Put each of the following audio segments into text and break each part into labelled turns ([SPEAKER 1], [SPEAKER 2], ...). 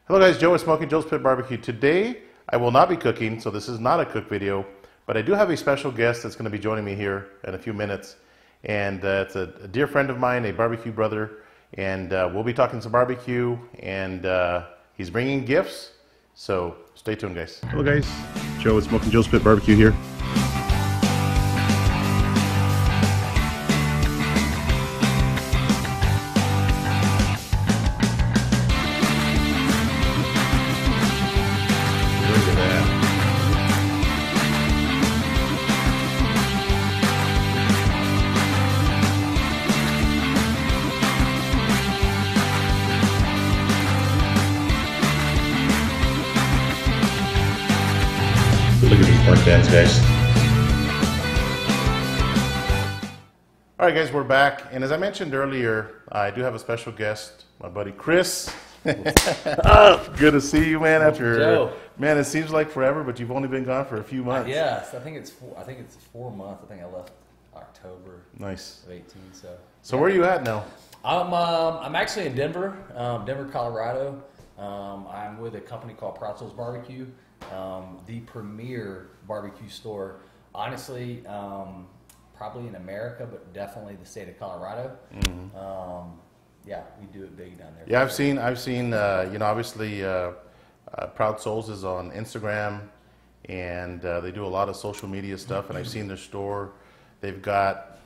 [SPEAKER 1] Hello guys, Joe with Smoking Joe's Pit Barbecue. Today I will not be cooking, so this is not a cook video, but I do have a special guest that's going to be joining me here in a few minutes. And it's a dear friend of mine, a barbecue brother, and we'll be talking some barbecue, and he's bringing gifts, so stay tuned guys. Hello guys, Joe with Smoking Joe's Pit Barbecue here. Look at these pork bends, guys. All right, guys, we're back. And as I mentioned earlier, I do have a special guest, my buddy Chris. Oh, good to see you, man. After
[SPEAKER 2] Joe.
[SPEAKER 1] Man, it seems like forever, but you've only been gone for a few months.
[SPEAKER 2] Yes, I think it's 4 months. I think I left October.
[SPEAKER 1] Nice.
[SPEAKER 2] Of 18.
[SPEAKER 1] So where are you at now?
[SPEAKER 2] I'm actually in Denver, Colorado. I'm with a company called Proud Souls BBQ, the premier barbecue store. Honestly, probably in America, but definitely the state of Colorado. Mm-hmm. Yeah, we do it big down there.
[SPEAKER 1] Yeah, I've seen. You know, obviously, Proud Souls is on Instagram, and they do a lot of social media stuff. And I've seen their store. They've got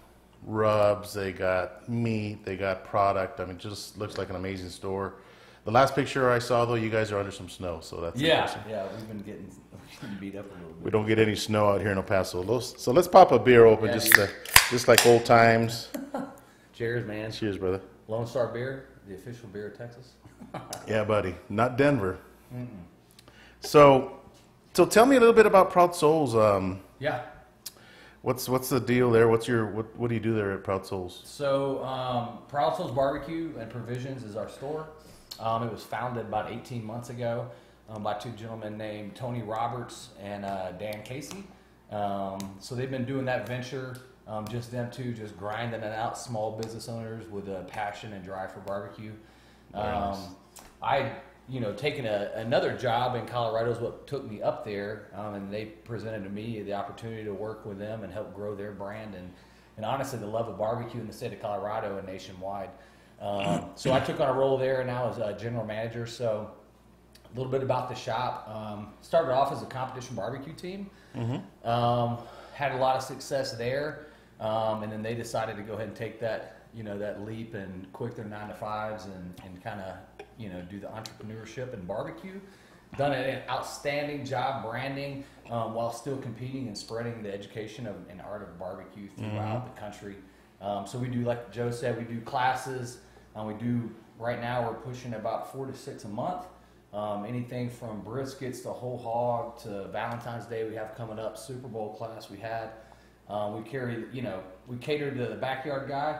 [SPEAKER 1] rubs, they got meat, they got product. I mean, it just looks like an amazing store. The last picture I saw, though, you guys are under some snow, so that's interesting.
[SPEAKER 2] Yeah, we've been getting beat up a little bit.
[SPEAKER 1] We don't get any snow out here in El Paso. So let's pop a beer open, just like old times.
[SPEAKER 2] Cheers, man.
[SPEAKER 1] Cheers, brother.
[SPEAKER 2] Lone Star Beer, the official beer of Texas.
[SPEAKER 1] Yeah, buddy. Not Denver. Mm-mm. So tell me a little bit about Proud Souls.
[SPEAKER 2] Yeah.
[SPEAKER 1] What's the deal there? What do you do there at Proud Souls?
[SPEAKER 2] So Proud Souls Barbecue and Provisions is our store. It was founded about 18 months ago by two gentlemen named Tony Roberts and Dan Casey. So they've been doing that venture, just them two, just grinding it out, small business owners with a passion and drive for barbecue.
[SPEAKER 1] Nice.
[SPEAKER 2] I, taking another job in Colorado is what took me up there, and they presented to me the opportunity to work with them and help grow their brand and honestly the love of barbecue in the state of Colorado and nationwide. So I took on a role there now as a general manager. So a little bit about the shop. Started off as a competition barbecue team. Mm-hmm. Had a lot of success there, and then they decided to go ahead and take that that leap and quit their 9-to-5s and kind of do the entrepreneurship and barbecue. Done an outstanding job branding while still competing and spreading the education and art of barbecue throughout the country. So we do, like Joe said, we do classes. Right now we're pushing about 4 to 6 a month. Anything from briskets to whole hog to Valentine's Day we have coming up, Super Bowl class we had. We cater to the backyard guy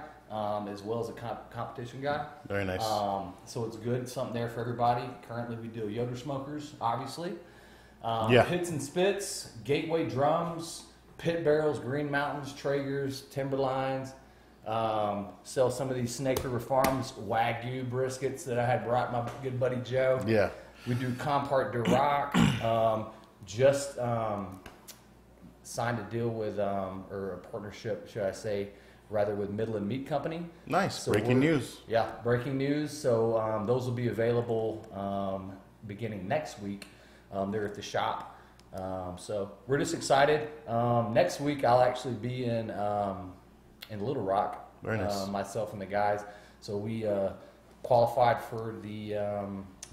[SPEAKER 2] as well as a competition guy.
[SPEAKER 1] Very nice.
[SPEAKER 2] So it's good, something there for everybody. Currently we do Yoder smokers, obviously. Pits and spits, gateway drums, pit barrels, Green Mountains, Traegers, Timberlines. Sell some of these Snake River Farms Wagyu briskets that I had brought my good buddy Joe.
[SPEAKER 1] Yeah.
[SPEAKER 2] We do Compart Duroc. Signed a deal with, or a partnership, should I say, rather with Midland Meat Company.
[SPEAKER 1] Nice.
[SPEAKER 2] So
[SPEAKER 1] breaking news.
[SPEAKER 2] Yeah, breaking news. So those will be available beginning next week. They're at the shop. So we're just excited. Next week I'll actually be in Little Rock.
[SPEAKER 1] Very nice.
[SPEAKER 2] Myself and the guys. So we qualified for the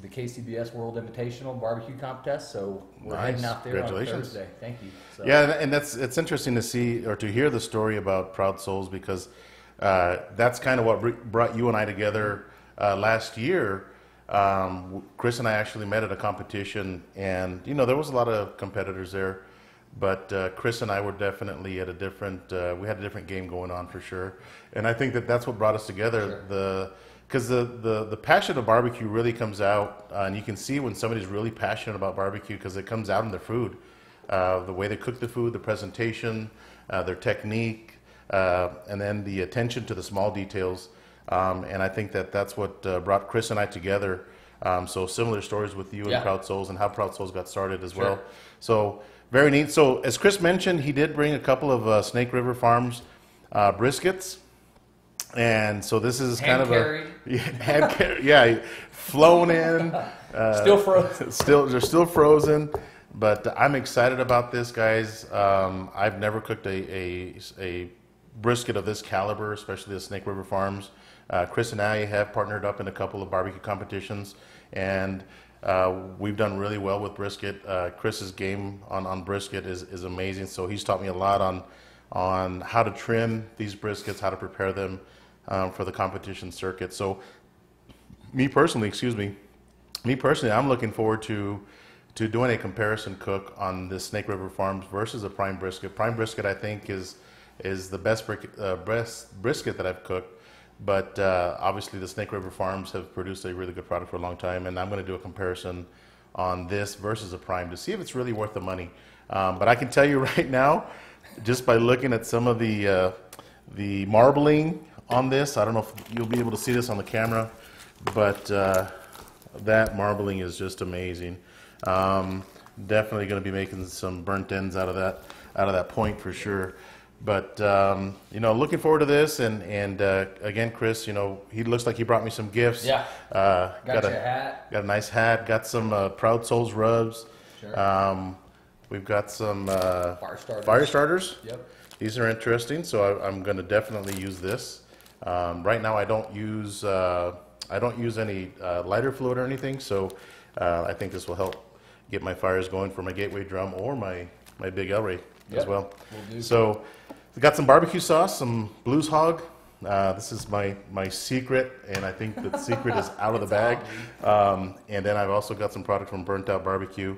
[SPEAKER 2] KCBS World Invitational Barbecue Contest. So we're heading out there on Thursday. Thank you. So.
[SPEAKER 1] Yeah, and it's interesting to see or to hear the story about Proud Souls because that's kind of what brought you and I together last year. Chris and I actually met at a competition, and there was a lot of competitors there. But Chris and I were definitely at a different, we had a different game going on for sure. And I think that's what brought us together.
[SPEAKER 2] Sure.
[SPEAKER 1] Because the passion of barbecue really comes out, and you can see when somebody's really passionate about barbecue because it comes out in their food. The way they cook the food, the presentation, their technique, and then the attention to the small details. And I think that's what brought Chris and I together. So similar stories with you and
[SPEAKER 2] Yeah.
[SPEAKER 1] Proud Souls and how Proud Souls got started as
[SPEAKER 2] Sure.
[SPEAKER 1] well. So very neat. So as Chris mentioned, he did bring a couple of Snake River Farms briskets. And so this is kind of
[SPEAKER 2] carried.
[SPEAKER 1] yeah, flown in.
[SPEAKER 2] Still frozen.
[SPEAKER 1] They're still frozen, but I'm excited about this, guys. I've never cooked a brisket of this caliber, especially the Snake River Farms. Chris and I have partnered up in a couple of barbecue competitions, and we've done really well with brisket. Chris's game on brisket is amazing, so he's taught me a lot on how to trim these briskets, how to prepare them for the competition circuit. So me personally, I'm looking forward to doing a comparison cook on this Snake River Farms versus a prime brisket. Prime brisket, I think, is the best brisket that I've cooked. But obviously, the Snake River Farms have produced a really good product for a long time, and I'm going to do a comparison on this versus a prime to see if it's really worth the money. But I can tell you right now, just by looking at some of the marbling on this, I don't know if you'll be able to see this on the camera, but that marbling is just amazing. Definitely going to be making some burnt ends out of that point for sure. But you know, looking forward to this, and again, Chris, you know, he looks like he brought me some gifts.
[SPEAKER 2] Yeah. Got you a hat.
[SPEAKER 1] Got a nice hat. Got some Proud Souls rubs.
[SPEAKER 2] Sure.
[SPEAKER 1] We've got some
[SPEAKER 2] Fire starters.
[SPEAKER 1] Yep. These are interesting, so I'm going to definitely use this. Right now, I don't use any lighter fluid or anything, so I think this will help get my fires going for my gateway drum or my big El Rey as well. So we got some barbecue sauce, some Blues Hog. This is my secret, and I think the secret is out of the bag. And then I've also got some product from Burnt Out Barbecue.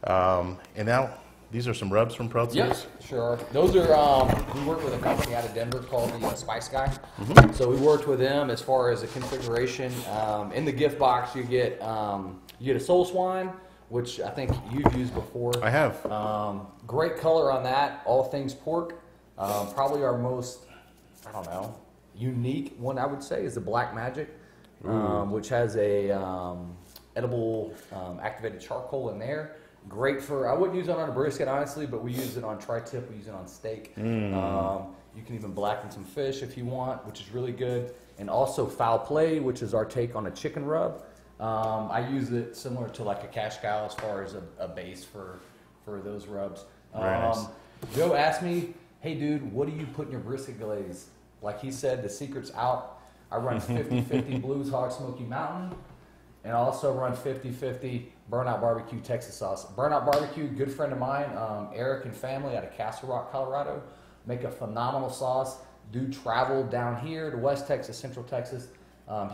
[SPEAKER 1] And now these are some rubs from Proud Souls.
[SPEAKER 2] Yes, sure. Those are, we work with a company out of Denver called the Spice Guy. So we worked with them as far as the configuration. In the gift box, you get a soul swine, which I think you've used before.
[SPEAKER 1] I have.
[SPEAKER 2] Great color on that, all things pork. Probably our most, I don't know, unique one I would say is the Black Magic, which has a edible activated charcoal in there. Great for, I wouldn't use it on a brisket honestly, but we use it on tri-tip, we use it on steak. You can even blacken some fish if you want, which is really good. And also Foul Play, which is our take on a chicken rub. I use it similar to like a cash cow as far as a base for those rubs.
[SPEAKER 1] Nice.
[SPEAKER 2] Joe asked me, hey dude, what do you put in your brisket glaze? Like he said, the secret's out. I run 50-50 Blues Hog Smoky Mountain, and I also run 50-50 Burnout Barbecue Texas sauce. Burnout Barbecue, good friend of mine, Eric and family out of Castle Rock, Colorado, make a phenomenal sauce. Do travel down here to West Texas, Central Texas.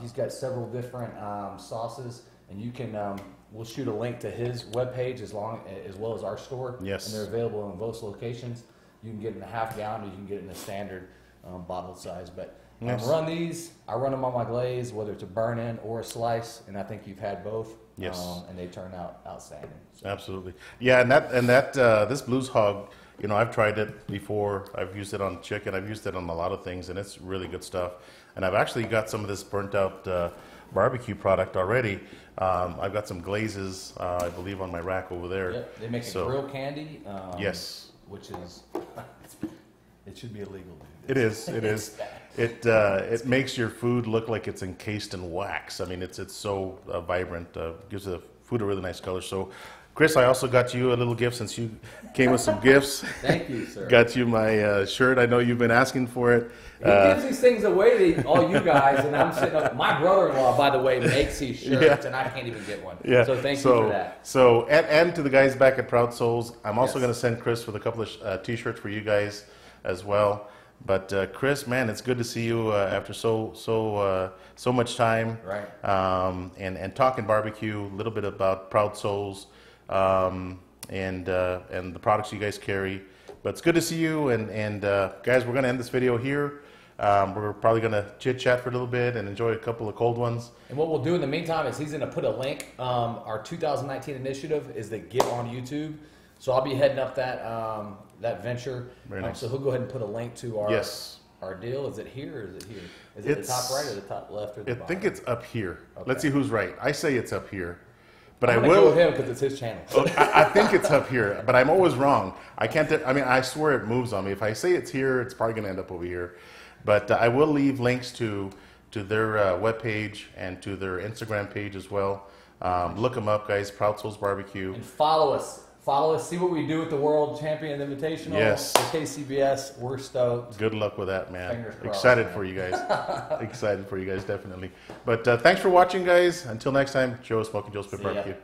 [SPEAKER 2] He's got several different sauces, and you can, we'll shoot a link to his webpage as well as our store.
[SPEAKER 1] Yes.
[SPEAKER 2] And they're available in both locations. You can get it in a half gallon, or you can get it in a standard bottle size. But
[SPEAKER 1] Nice.
[SPEAKER 2] I run these. I run them on my glaze, whether it's a burn-in or a slice, and I think you've had both.
[SPEAKER 1] Yes.
[SPEAKER 2] And they turn out outstanding. So.
[SPEAKER 1] Absolutely. Yeah, and this Blues Hog, you know, I've tried it before. I've used it on chicken. I've used it on a lot of things, and it's really good stuff. And I've actually got some of this burnt out barbecue product already. I've got some glazes, I believe, on my rack over there.
[SPEAKER 2] Yep. They make a grill candy.
[SPEAKER 1] Yes.
[SPEAKER 2] Which is, it should be illegal.
[SPEAKER 1] It is. It is. It makes your food look like it's encased in wax. I mean, it's so vibrant. Gives the food a really nice color. So, Chris, I also got you a little gift since you came with some gifts.
[SPEAKER 2] Thank you, sir.
[SPEAKER 1] Got you my shirt. I know you've been asking for it.
[SPEAKER 2] He gives these things away to all you guys, and I'm sitting up. My brother-in-law, by the way, makes these shirts, and I can't even get one.
[SPEAKER 1] Yeah.
[SPEAKER 2] So thank you for that.
[SPEAKER 1] So, and to the guys back at Proud Souls, I'm also
[SPEAKER 2] Yes.
[SPEAKER 1] going to send Chris with a couple of T-shirts for you guys as well. But Chris, man, it's good to see you after so much time.
[SPEAKER 2] Right.
[SPEAKER 1] And talking barbecue, a little bit about Proud Souls, and the products you guys carry. But it's good to see you. And guys, we're going to end this video here. We're probably going to chit chat for a little bit and enjoy a couple of cold ones.
[SPEAKER 2] And what we'll do in the meantime is he's going to put a link. Our 2019 initiative is the Get on YouTube. So I'll be heading up that venture.
[SPEAKER 1] Very nice.
[SPEAKER 2] So he'll go ahead and put a link to our
[SPEAKER 1] Yes.
[SPEAKER 2] our deal? Is it here or is it here? Is it the top right or the top left or the bottom?
[SPEAKER 1] I think it's up here.
[SPEAKER 2] Okay.
[SPEAKER 1] Let's see who's right. I say it's up here. But
[SPEAKER 2] I'm
[SPEAKER 1] I
[SPEAKER 2] gonna
[SPEAKER 1] will
[SPEAKER 2] go with him because it's his channel.
[SPEAKER 1] I think it's up here, but I'm always wrong. I can't. I mean, I swear it moves on me. If I say it's here, it's probably going to end up over here. But I will leave links to their webpage and to their Instagram page as well. Look them up, guys. Proud Souls BBQ.
[SPEAKER 2] And follow us. Follow us. See what we do with the World Champion Invitational.
[SPEAKER 1] Yes.
[SPEAKER 2] The KCBS. We're stoked.
[SPEAKER 1] Good luck with that, man.
[SPEAKER 2] Fingers crossed,
[SPEAKER 1] Excited
[SPEAKER 2] man.
[SPEAKER 1] for you guys. Excited for you guys, definitely. But thanks for watching, guys. Until next time, Joe Smoking Joe's Pit
[SPEAKER 2] See ya.
[SPEAKER 1] Barbecue.